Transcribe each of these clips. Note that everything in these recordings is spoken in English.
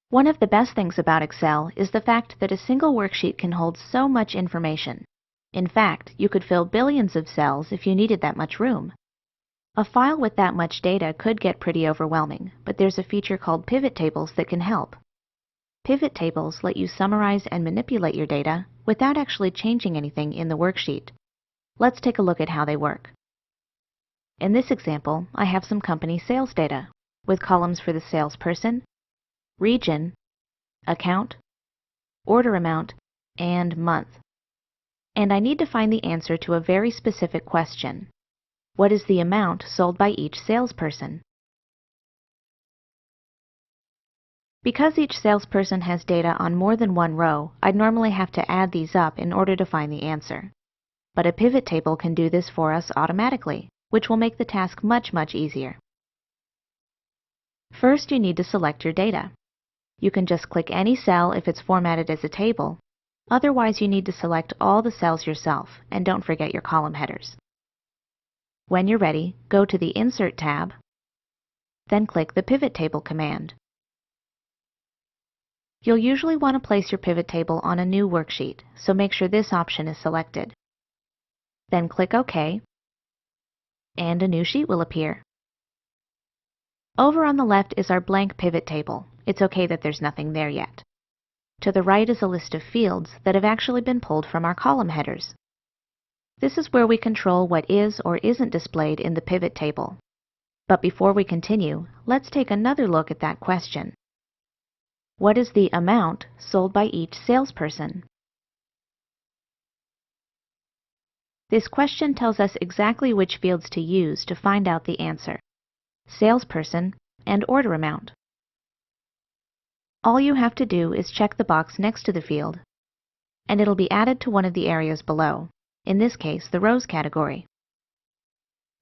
One of the best things about Excel is the fact that a single worksheet can hold so much information. In fact, you could fill billions of cells if you needed that much room. A file with that much data could get pretty overwhelming, but there's a feature called PivotTables that can help. PivotTables let you summarize and manipulate your data without actually changing anything in the worksheet. Let's take a look at how they work. In this example, I have some company sales data, with columns for the salesperson, region, account, order amount, and month. And I need to find the answer to a very specific question. What is the amount sold by each salesperson? Because each salesperson has data on more than one row, I'd normally have to add these up in order to find the answer. But a pivot table can do this for us automatically, which will make the task much easier. First, you need to select your data. You can just click any cell if it's formatted as a table. Otherwise, you need to select all the cells yourself, and don't forget your column headers. When you're ready, go to the Insert tab, then click the Pivot Table command. You'll usually want to place your pivot table on a new worksheet, so make sure this option is selected. Then click OK, and a new sheet will appear. Over on the left is our blank pivot table. It's okay that there's nothing there yet. To the right is a list of fields that have actually been pulled from our column headers. This is where we control what is or isn't displayed in the pivot table. But before we continue, let's take another look at that question. What is the amount sold by each salesperson? This question tells us exactly which fields to use to find out the answer: salesperson and order amount. All you have to do is check the box next to the field, and it'll be added to one of the areas below, in this case the rows category.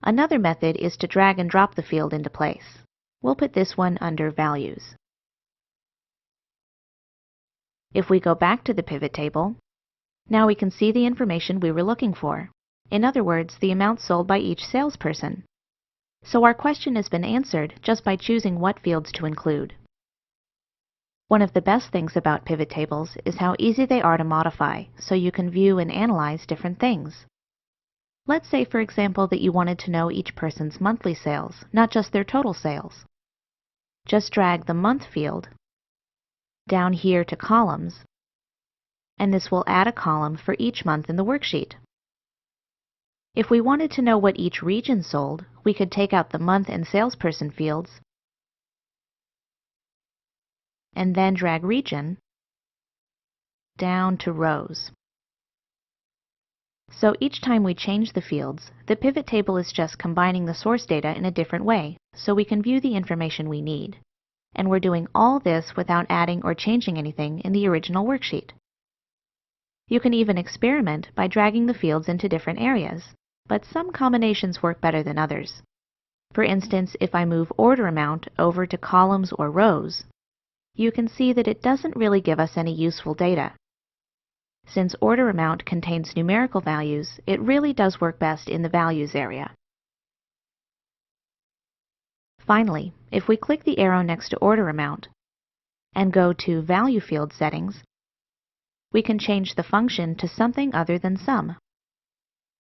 Another method is to drag and drop the field into place. We'll put this one under Values. If we go back to the pivot table, now we can see the information we were looking for. In other words, the amount sold by each salesperson. So our question has been answered just by choosing what fields to include. One of the best things about pivot tables is how easy they are to modify, so you can view and analyze different things. Let's say, for example, that you wanted to know each person's monthly sales, not just their total sales. Just drag the month field down here to columns, and this will add a column for each month in the worksheet. If we wanted to know what each region sold, we could take out the month and salesperson fields and then drag region down to rows. So each time we change the fields, the pivot table is just combining the source data in a different way, so we can view the information we need. And we're doing all this without adding or changing anything in the original worksheet. You can even experiment by dragging the fields into different areas, but some combinations work better than others. For instance, if I move order amount over to columns or rows, you can see that it doesn't really give us any useful data. Since order amount contains numerical values, it really does work best in the values area. Finally, if we click the arrow next to order amount and go to Value Field Settings, we can change the function to something other than sum.